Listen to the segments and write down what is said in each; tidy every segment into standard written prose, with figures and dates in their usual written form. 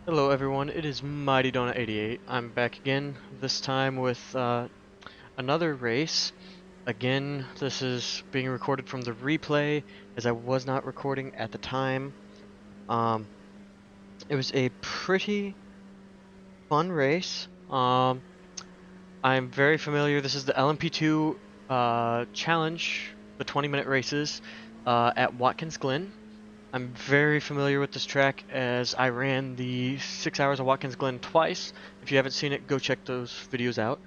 Hello everyone, it is Mighty Donut 88. I'm back again, this time with another race. Again, this is being recorded from the replay, as I was not recording at the time. It was a pretty fun race. I'm very familiar, this is the LMP2 challenge, the 20-minute races at Watkins Glen. I'm very familiar with this track as I ran the 6 hours of Watkins Glen twice. If you haven't seen it, go check those videos out.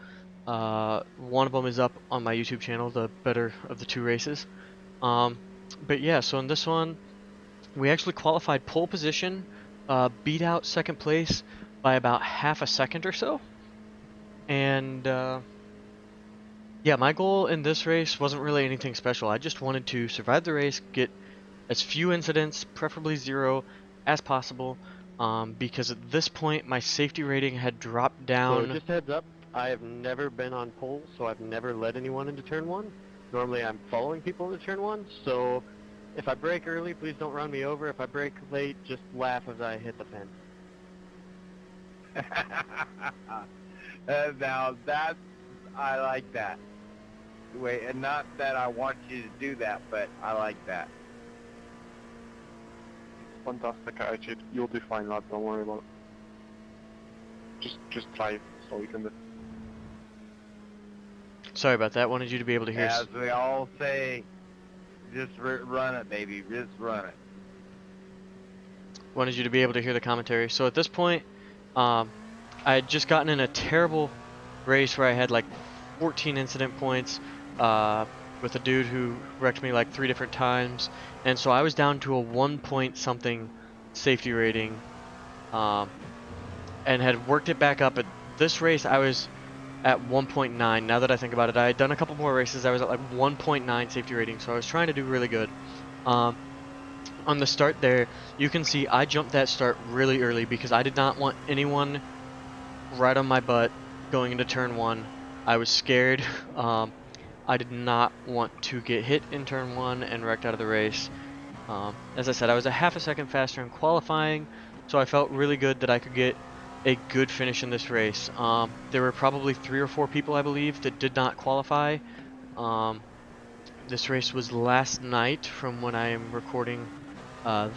One of them is up on my YouTube channel, the better of the two races. But yeah, so in this one, we actually qualified pole position, beat out second place by about half a second or so. And yeah, my goal in this race wasn't really anything special. I just wanted to survive the race, get as few incidents, preferably zero, as possible, because at this point my safety rating had dropped So down. just heads up, I have never been on pole, so I've never led anyone into turn one. Normally I'm following people into turn one, so if I brake early, please don't run me over. If I brake late, just laugh as I hit the fence. Now that's, I like that. Wait, and not that I want you to do that, but I like that. Fantastic attitude. You'll do fine, lad. Don't worry about it. Just try. So you can do. Sorry about that. Wanted you to be able to hear. As we all say, just run it, baby. Just run it. Wanted you to be able to hear the commentary. So at this point, I had just gotten in a terrible race where I had like 14 incident points with a dude who wrecked me like 3 different times, and so I was down to a 1 point something safety rating, and had worked it back up. At this race, I was at 1.9. Now that I think about it, I had done a couple more races. I was at like 1.9 safety rating, so I was trying to do really good. On the start there, you can see I jumped that start really early because I did not want anyone right on my butt going into turn 1. I was scared. I did not want to get hit in turn 1 and wrecked out of the race. As I said, I was a half a second faster in qualifying, so I felt really good that I could get a good finish in this race. There were probably 3 or 4 people, I believe, that did not qualify. This race was last night from when I am recording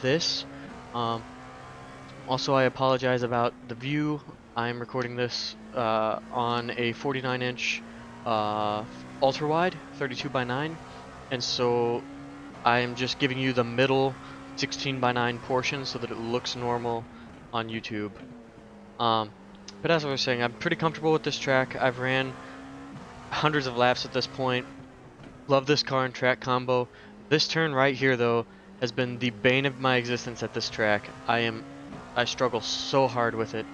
this. Also, I apologize about the view. I'm recording this on a 49-inch ultra wide, 32:9, and so I am just giving you the middle 16:9 portion so that it looks normal on YouTube. But as I was saying, I'm pretty comfortable with this track. I've ran hundreds of laps at this point. Love this car and track combo. This turn right here, though, has been the bane of my existence at this track. I struggle so hard with it.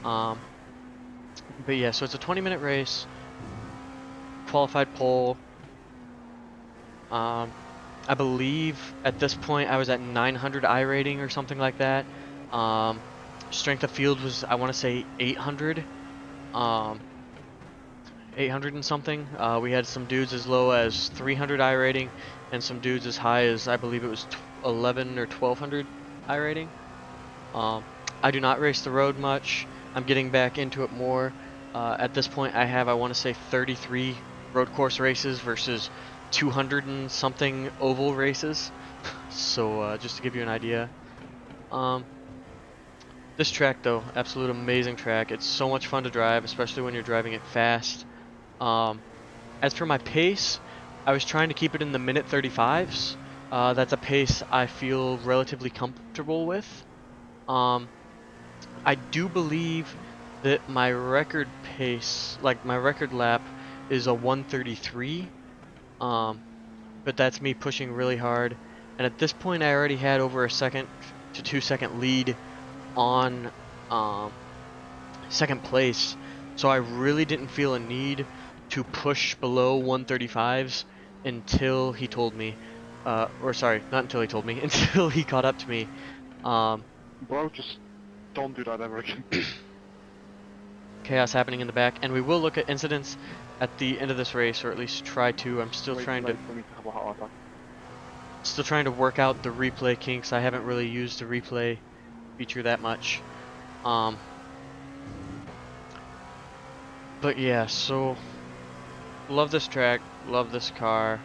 But yeah, so it's a 20-minute race. Qualified pole. I believe at this point I was at 900 I rating or something like that. Strength of field was, I want to say, 800. 800 and something. We had some dudes as low as 300 I rating, and some dudes as high as, I believe it was 11 or 1200 I rating. I do not race the road much. I'm getting back into it more. At this point I have, I want to say, 33 road course races versus 200 and something oval races. So just to give you an idea. This track, though, absolute amazing track. It's so much fun to drive, especially when you're driving it fast. As for my pace, I was trying to keep it in the minute 35s. That's a pace I feel relatively comfortable with. I do believe that my record pace, like my record lap, is a 133. But that's me pushing really hard. And at this point, I already had over a 1 to 2 second lead on second place, so I really didn't feel a need to push below 135s until he told me, or sorry, not until he told me, until he caught up to me. Bro, just don't do that ever again. Chaos happening in the back, and we will look at incidents at the end of this race, or at least try to. I'm still trying to have a heart attack. Still trying to work out the replay kinks. I haven't really used the replay feature that much. Um, but yeah, so love this track, love this car.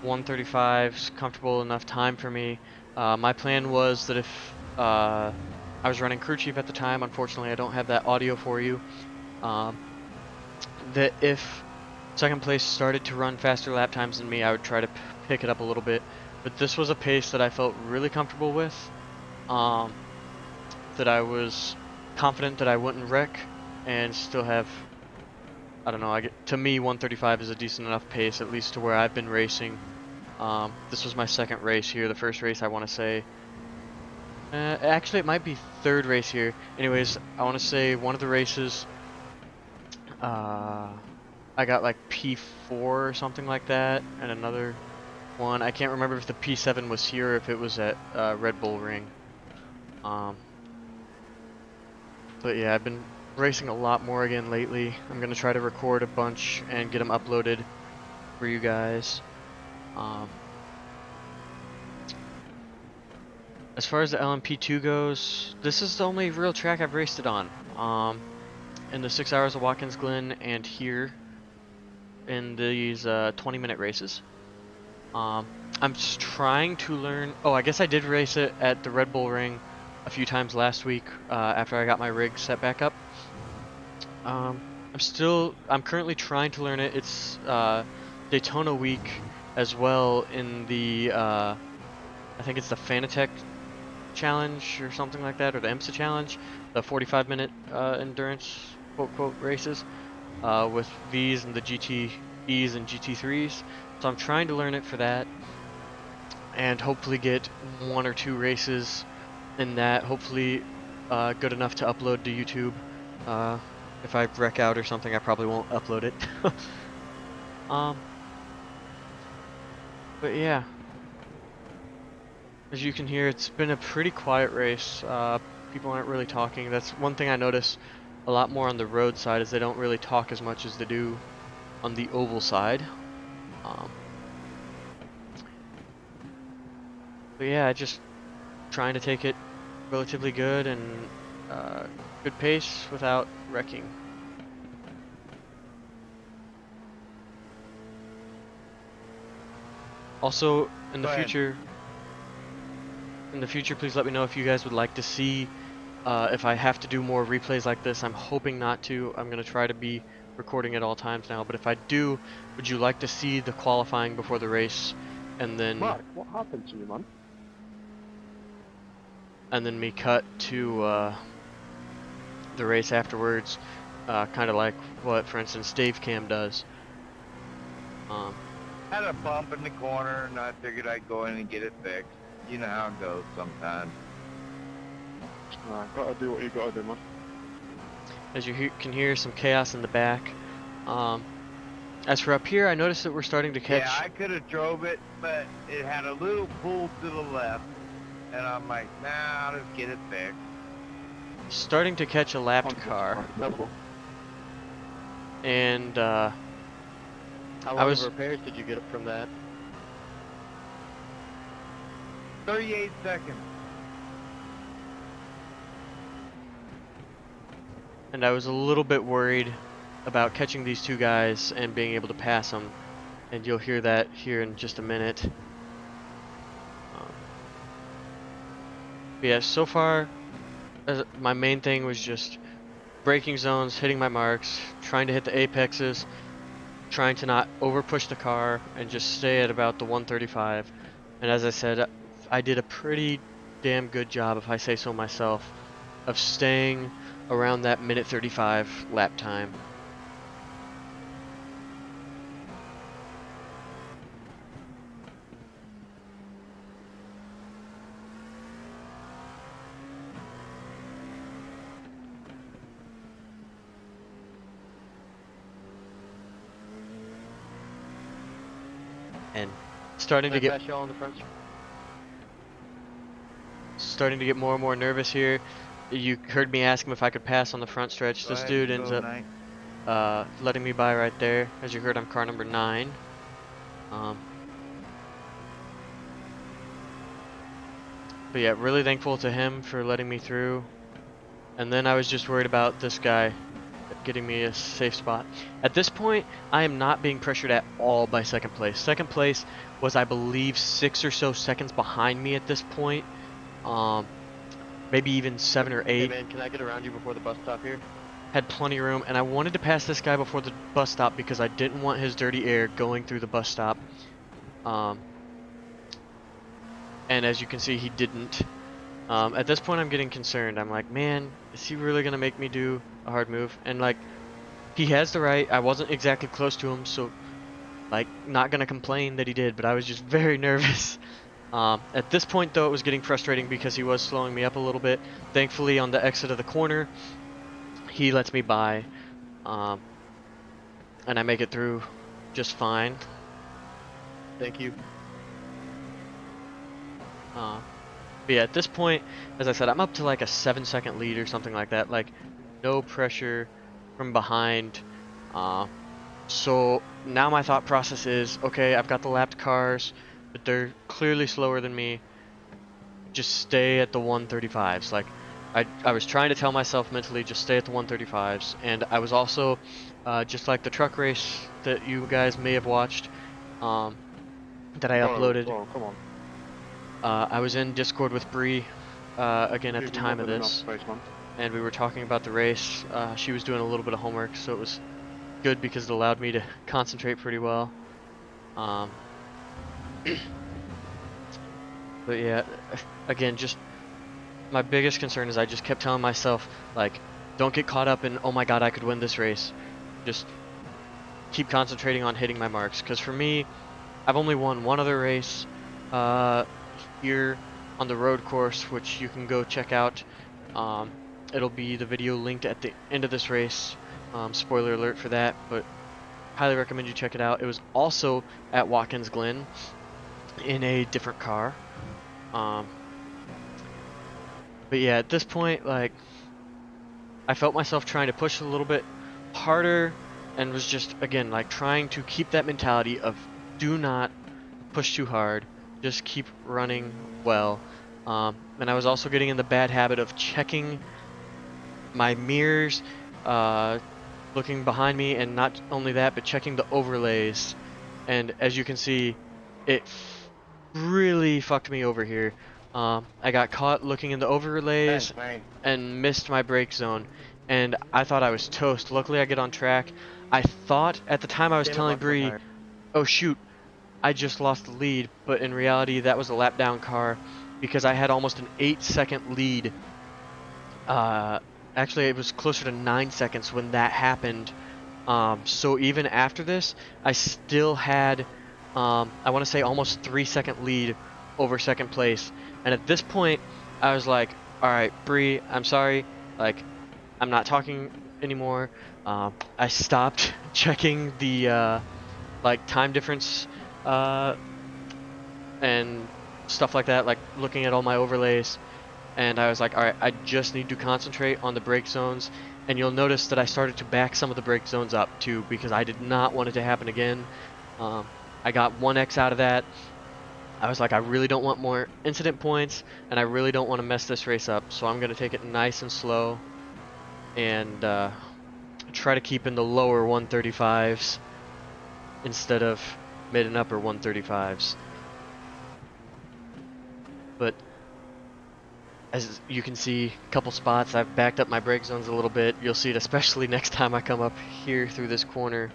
135's comfortable enough time for me. My plan was that if I was running crew chief at the time, unfortunately I don't have that audio for you, um, that if second place started to run faster lap times than me, I would try to pick it up a little bit. But this was a pace that I felt really comfortable with, that I was confident that I wouldn't wreck and still have, I don't know, to me 135 is a decent enough pace, at least to where I've been racing. This was my second race here. The first race I want to say, actually it might be third race here. Anyways, I want to say one of the races, I got like P4 or something like that, and another one, I can't remember if the P7 was here or if it was at Red Bull Ring. But yeah, I've been racing a lot more again lately. I'm gonna try to record a bunch and get them uploaded for you guys. As far as the LMP2 goes, this is the only real track I've raced it on. In the 6 hours of Watkins Glen and here in these 20-minute races. I'm just trying to learn. Oh, I guess I did race it at the Red Bull Ring a few times last week after I got my rig set back up. I'm currently trying to learn it. It's Daytona week as well in the I think it's the Fanatec challenge or something like that, or the IMSA challenge, the 45-minute endurance quote races with V's and the GTEs and GT3s. So I'm trying to learn it for that, and hopefully get 1 or 2 races in that. Hopefully good enough to upload to YouTube. If I wreck out or something, I probably won't upload it. But yeah, as you can hear, it's been a pretty quiet race. People aren't really talking. That's one thing I notice a lot more on the road side, is they don't really talk as much as they do on the oval side. But yeah, just trying to take it relatively good and good pace without wrecking. Also, in the future, please let me know if you guys would like to see if I have to do more replays like this. I'm hoping not to. I'm going to try to be recording at all times now, but if I do, would you like to see the qualifying before the race, and then Mark, what happened to you, man? and then me cut to the race afterwards, kind of like what, for instance, Dave Cam does. Had a bump in the corner, and I figured I'd go in and get it fixed. You know how it goes sometimes. Gotta do what you gotta do, man. As you can hear some chaos in the back. As for up here, I noticed that we're starting to catch. Yeah, I could have drove it, but it had a little pull to the left, and I'm like, nah, I'll just get it fixed. Starting to catch a lapped car, and How long of repairs did you get from that? 38 seconds. and I was a little bit worried about catching these two guys and being able to pass them, and you'll hear that here in just a minute. But yeah, so far, my main thing was just braking zones, hitting my marks, trying to hit the apexes, trying to not over push the car, and just stay at about the 135. And as I said, I did a pretty damn good job, if I say so myself, of staying around that minute 35 lap time. And starting to get on the front. starting to get more and more nervous here. You heard me ask him if I could pass on the front stretch. This dude ends up letting me by right there. As you heard, I'm car number 9. But yeah, really thankful to him for letting me through. And then I was just worried about this guy getting me a safe spot. At this point, I am not being pressured at all by second place. Second place was, I believe, 6 or so seconds behind me at this point. Maybe even 7 or 8. Hey man, can I get around you before the bus stop here? Had plenty of room, and I wanted to pass this guy before the bus stop because I didn't want his dirty air going through the bus stop. And as you can see, he didn't. At this point, I'm getting concerned. I'm like, man, is he really gonna make me do a hard move? And like, he has the right. I wasn't exactly close to him, so like, not gonna complain that he did, but I was just very nervous. At this point, though, it was getting frustrating because he was slowing me up a little bit. Thankfully, on the exit of the corner, he lets me by, and I make it through just fine. Thank you. But yeah, at this point, as I said, I'm up to like a 7-second lead or something like that. Like, no pressure from behind. So now my thought process is, okay, I've got the lapped cars, but they're clearly slower than me. Just stay at the 135s. Like, I was trying to tell myself mentally, just stay at the 135s. And I was also, just like the truck race that you guys may have watched, that I uploaded. Come on. I was in Discord with Bree again at the time of this, and we were talking about the race. She was doing a little bit of homework, so it was good because it allowed me to concentrate pretty well. But yeah, again, just my biggest concern is I just kept telling myself, like, don't get caught up in, oh my god, I could win this race. Just keep concentrating on hitting my marks, because for me, I've only won one other race here on the road course, which you can go check out. It'll be the video linked at the end of this race. Spoiler alert for that, but highly recommend you check it out. It was also at Watkins Glen in a different car. But yeah, at this point, like, I felt myself trying to push a little bit harder, and was just, again, like, trying to keep that mentality of do not push too hard, just keep running well. And I was also getting in the bad habit of checking my mirrors, looking behind me, and not only that, but checking the overlays. And as you can see, it really fucked me over here. I got caught looking in the overlays and missed my brake zone, and I thought I was toast. Luckily I get on track. I thought at the time I was telling Bree, oh shoot, I just lost the lead, but in reality that was a lap down car because I had almost an 8-second lead. Actually it was closer to 9 seconds when that happened. So even after this, I still had, I want to say almost 3-second lead over second place. And at this point, I was like, alright, Bree, I'm sorry, like, I'm not talking anymore. I stopped checking the, like, time difference, and stuff like that, like, looking at all my overlays. And I was like, alright, I just need to concentrate on the brake zones. And you'll notice that I started to back some of the brake zones up, too, because I did not want it to happen again. I got 1x out of that. I was like, I really don't want more incident points, and I really don't want to mess this race up, so I'm going to take it nice and slow, and try to keep in the lower 135s instead of mid and upper 135s. But as you can see, a couple spots, I've backed up my brake zones a little bit. You'll see it especially next time I come up here through this corner.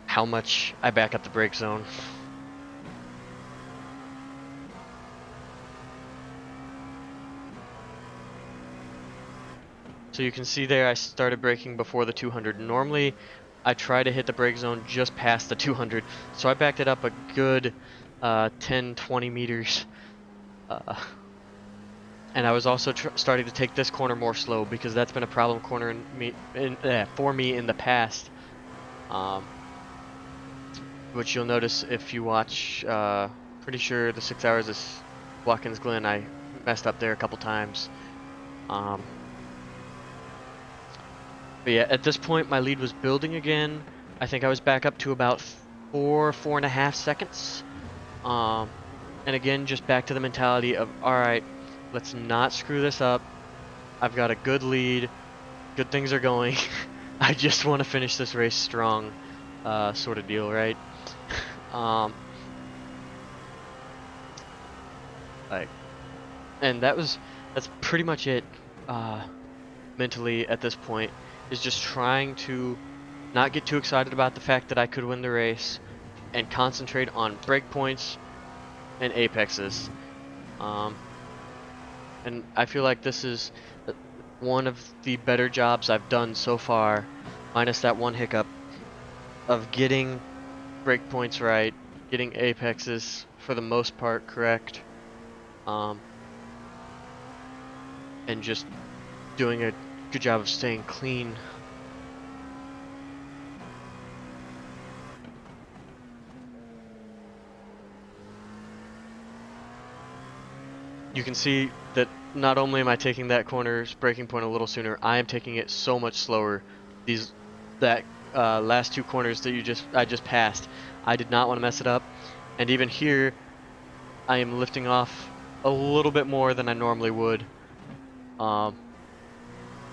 How much I back up the brake zone. So you can see there I started braking before the 200. Normally I try to hit the brake zone just past the 200, so I backed it up a good 10-20 meters. And I was also starting to take this corner more slow because that's been a problem corner for me in the past. Which you'll notice if you watch, pretty sure the 6 hours of Watkins Glen, I messed up there a couple times. But yeah, at this point my lead was building again. I think I was back up to about 4.5 seconds. And again, just back to the mentality of, alright, let's not screw this up. I've got a good lead. Good things are going. I just want to finish this race strong, sort of deal, right? Like, and that's pretty much it. Mentally at this point, is just trying to not get too excited about the fact that I could win the race, and concentrate on breakpoints and apexes. And I feel like this is one of the better jobs I've done so far, minus that one hiccup, of getting breakpoints right, getting apexes for the most part correct, and just doing a good job of staying clean. You can see that not only am I taking that corner's braking point a little sooner, I am taking it so much slower. That last two corners that I just passed, I did not want to mess it up, and even here, I am lifting off a little bit more than I normally would.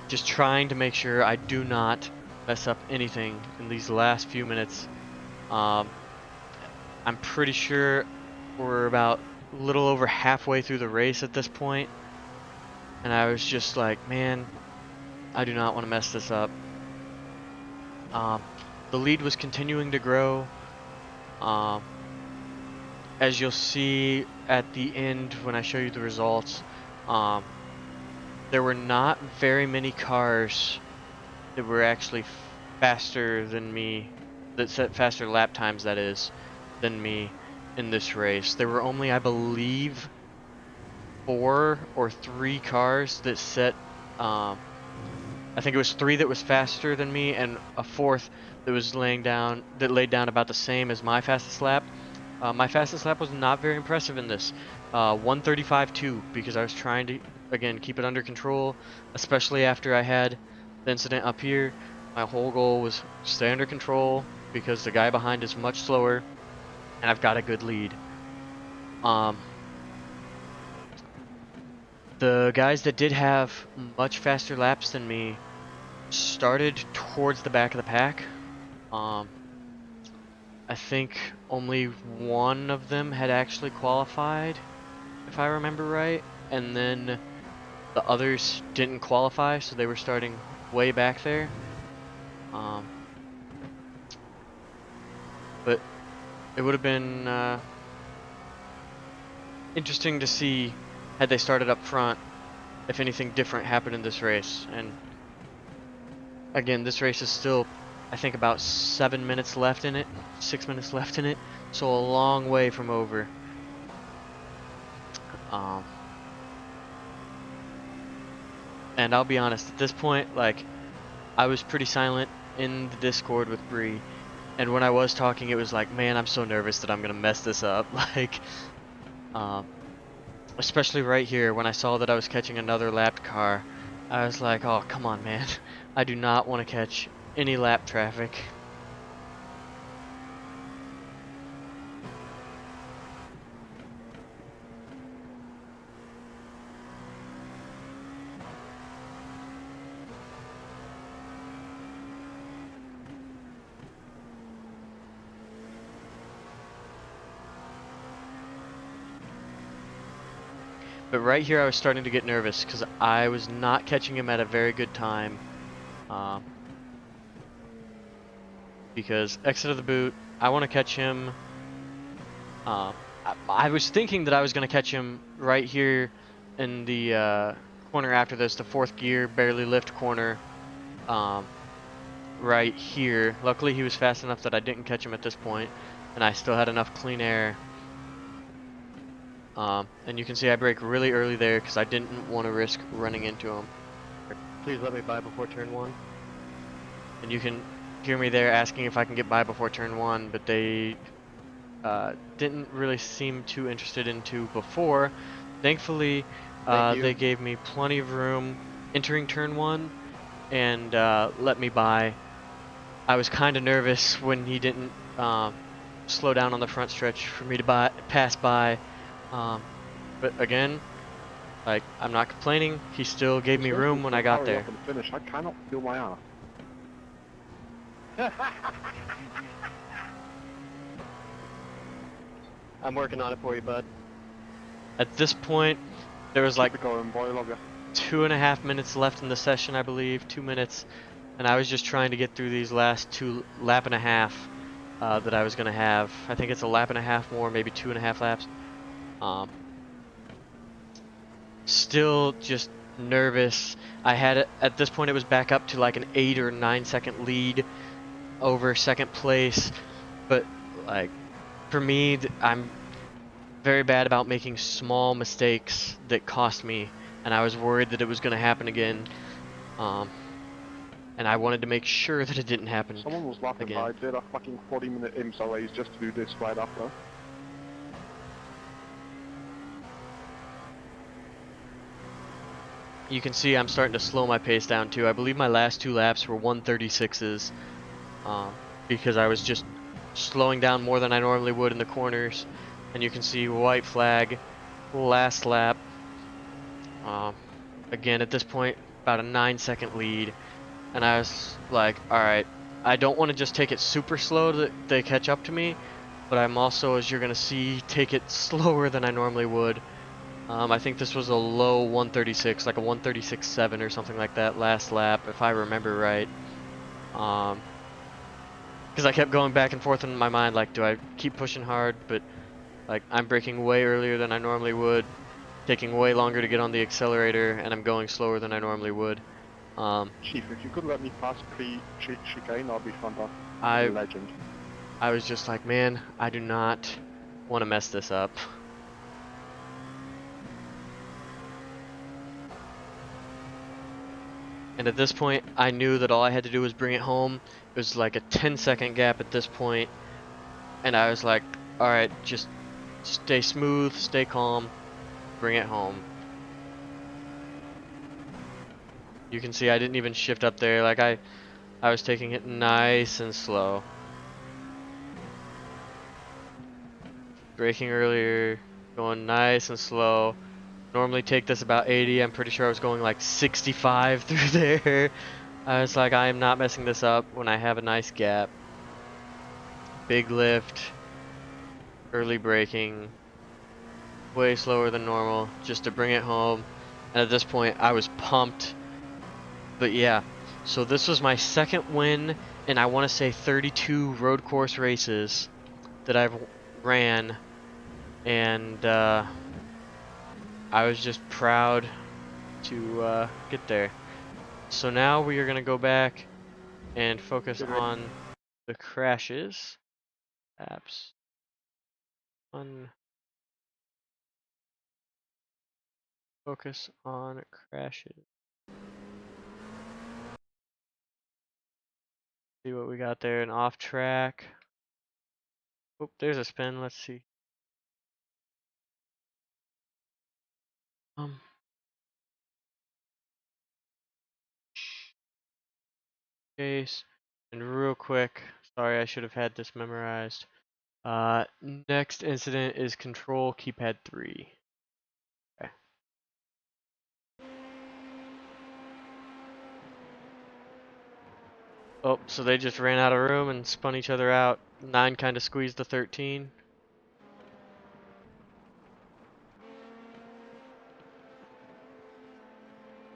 Just trying to make sure I do not mess up anything in these last few minutes. I'm pretty sure we're about a little over halfway through the race at this point, and I was just like, man, I do not want to mess this up. The lead was continuing to grow. As you'll see at the end when I show you the results, there were not very many cars that were actually faster than me, that set faster lap times, that is, than me in this race. There were only, I believe, 4 or 3 cars that set, I think it was 3 that was faster than me, and a 4th that was laid down about the same as my fastest lap. My fastest lap was not very impressive in this, 1:35.2, because I was trying to, again, keep it under control, especially after I had the incident up here. My whole goal was stay under control, because the guy behind is much slower, and I've got a good lead. The guys that did have much faster laps than me started towards the back of the pack. I think only one of them had actually qualified, if I remember right, and then the others didn't qualify, so they were starting way back there. But it would have been interesting to see, had they started up front, if anything different happened in this race. And again, this race is still, I think, about 7 minutes left in it, 6 minutes left in it, so a long way from over. And I'll be honest, at this point, like, I was pretty silent in the Discord with Bree, and when I was talking, it was like, man, I'm so nervous that I'm gonna mess this up. Like, especially right here, when I saw that I was catching another lapped car, I was like, oh, come on, man. I do not want to catch any lap traffic. But right here I was starting to get nervous because I was not catching him at a very good time. Because exit of the boot, I want to catch him. I was thinking that I was going to catch him right here in the corner after this, the 4th gear, barely lift corner. Right here. Luckily he was fast enough that I didn't catch him at this point, and I still had enough clean air. And you can see I brake really early there because I didn't want to risk running into him. Please let me by before turn 1. And you can hear me there asking if I can get by before turn 1, but they didn't really seem too interested in 2 before. Thankfully, they gave me plenty of room entering turn 1 and let me by. I was kind of nervous when he didn't slow down on the front stretch for me to pass by. But again, Like, I'm not complaining. He still gave me room when I got Hurry there. up and finish. I cannot feel my ass. I'm working on it for you, bud. At this point, there was like Keep it going, boy, love you. 2.5 minutes left in the session, I believe, 2 minutes, and I was just trying to get through these last lap and a half that I was gonna have. I think it's a lap and a half more, maybe 2.5 laps. Still just nervous. I had it at this point. It was back up to like an 8 or 9 second lead over second place, but like for me, I'm very bad about making small mistakes that cost me, and I was worried that it was going to happen again. And I wanted to make sure that it didn't happen Someone was laughing again. I did a fucking 40-minute IMSA race just to do this right after. You can see I'm starting to slow my pace down too. I believe my last 2 laps were 136s, because I was just slowing down more than I normally would in the corners. And you can see white flag, last lap. Again, at this point, about a 9 second lead. And I was like, alright, I don't want to just take it super slow that they catch up to me, but I'm also, as you're going to see, take it slower than I normally would. I think this was a low 136, like a 136.7 or something like that last lap, if I remember right. Because I kept going back and forth in my mind, like, do I keep pushing hard? But like, I'm braking way earlier than I normally would, taking way longer to get on the accelerator, and I'm going slower than I normally would. Chief, if you could let me pass pre-chicane, that'd be fantastic. I Legend. I was just like, man, I do not want to mess this up. And at this point, I knew that all I had to do was bring it home. It was like a 10-second gap at this point, and I was like, alright, just stay smooth, stay calm, bring it home. You can see I didn't even shift up there, like I was taking it nice and slow. Braking earlier, going nice and slow. Normally take this about 80, I'm pretty sure I was going like 65 through there. I was like, I am not messing this up when I have a nice gap. Big lift, early braking, way slower than normal, just to bring it home. And at this point, I was pumped. But yeah, so this was my second win in, I want to say, 32 road course races that I've ran. And I was just proud to get there. So now we are going to go back and focus on the crashes. Apps. Focus on crashes. See what we got there. An off track. Oop, there's a spin. Let's see. Case. And real quick, sorry, I should have had this memorized. Next incident is control keypad 3. Okay. Oh, so they just ran out of room and spun each other out. 9 kind of squeezed the 13.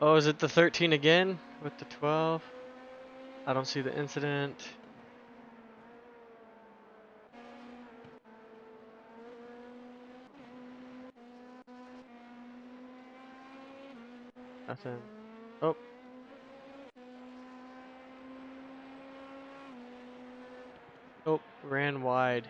Oh, is it the 13 again with the 12? I don't see the incident. Nothing. Oh. Oh, ran wide.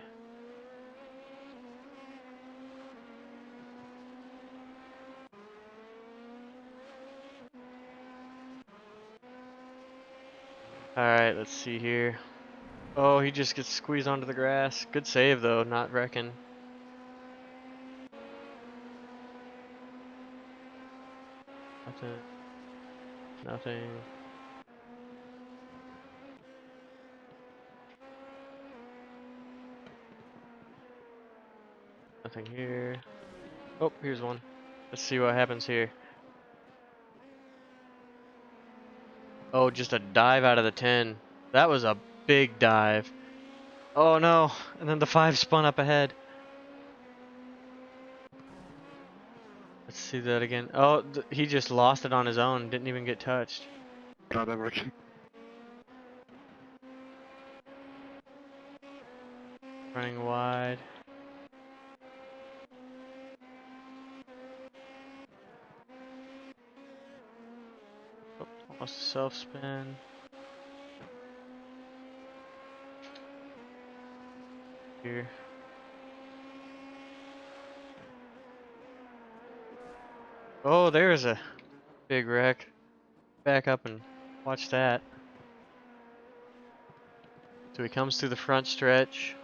Alright, let's see here. Oh, he just gets squeezed onto the grass. Good save though, not wrecking. Nothing. Nothing. Nothing here. Oh, here's one. Let's see what happens here. Oh, just a dive out of the 10. That was a big dive. Oh no, and then the 5 spun up ahead. Let's see that again. Oh, he just lost it on his own, didn't even get touched. Not ever again. Running wide. Oh, almost a self spin. Here. Oh, there's a big wreck. Back up and watch that. So he comes through the front stretch.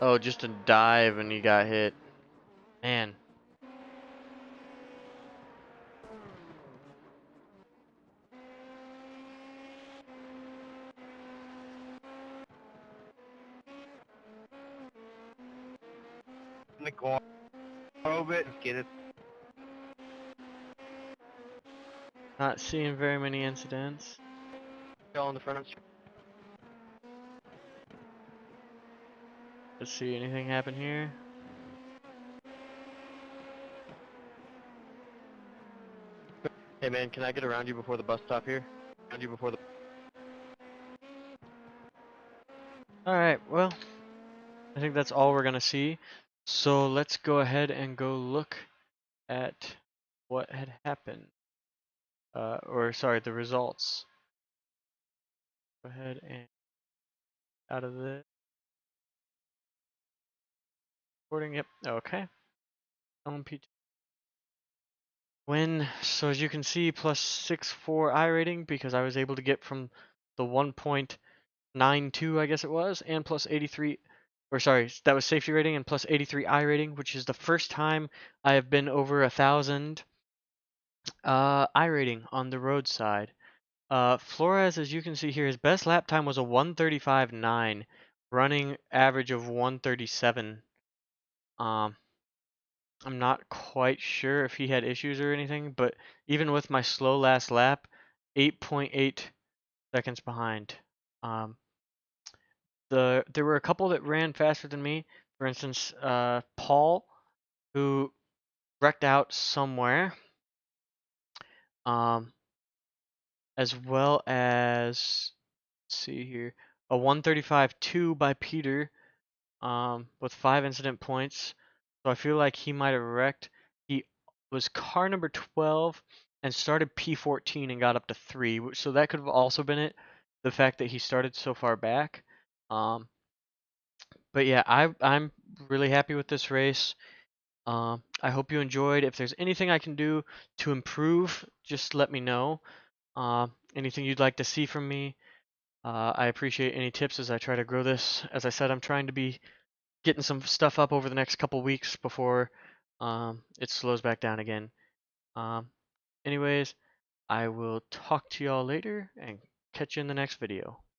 Oh, just a dive and he got hit. Man. In the corner. Probe it. Get it. Not seeing very many incidents. All in the front. Let's see, anything happen here? Hey man, can I get around you before the bus stop here? Around you before the. Alright, well, I think that's all we're gonna see. So let's go ahead and go look at what had happened. Or sorry, the results. Go ahead and out of the recording. Yep, okay. LMP2 win. So as you can see, plus 6.4 I rating because I was able to get from the 1.92, I guess it was, and plus 83. Or sorry, that was safety rating and plus 83 I rating, which is the first time I have been over 1,000 I rating on the roadside. Flores, as you can see here, his best lap time was a 1:35.9, running average of 1:37. I'm not quite sure if he had issues or anything, but even with my slow last lap, 8.8 seconds behind. There were a couple that ran faster than me. For instance, Paul, who wrecked out somewhere. As well as, let's see here, a 135.2 by Peter, with 5 incident points. So I feel like he might have wrecked. He was car number 12 and started P14 and got up to 3. So that could have also been it. The fact that he started so far back. But yeah, I'm really happy with this race. I hope you enjoyed. If there's anything I can do to improve, just let me know. Anything you'd like to see from me. I appreciate any tips as I try to grow this. As I said, I'm trying to be getting some stuff up over the next couple weeks before it slows back down again. Anyways, I will talk to y'all later and catch you in the next video.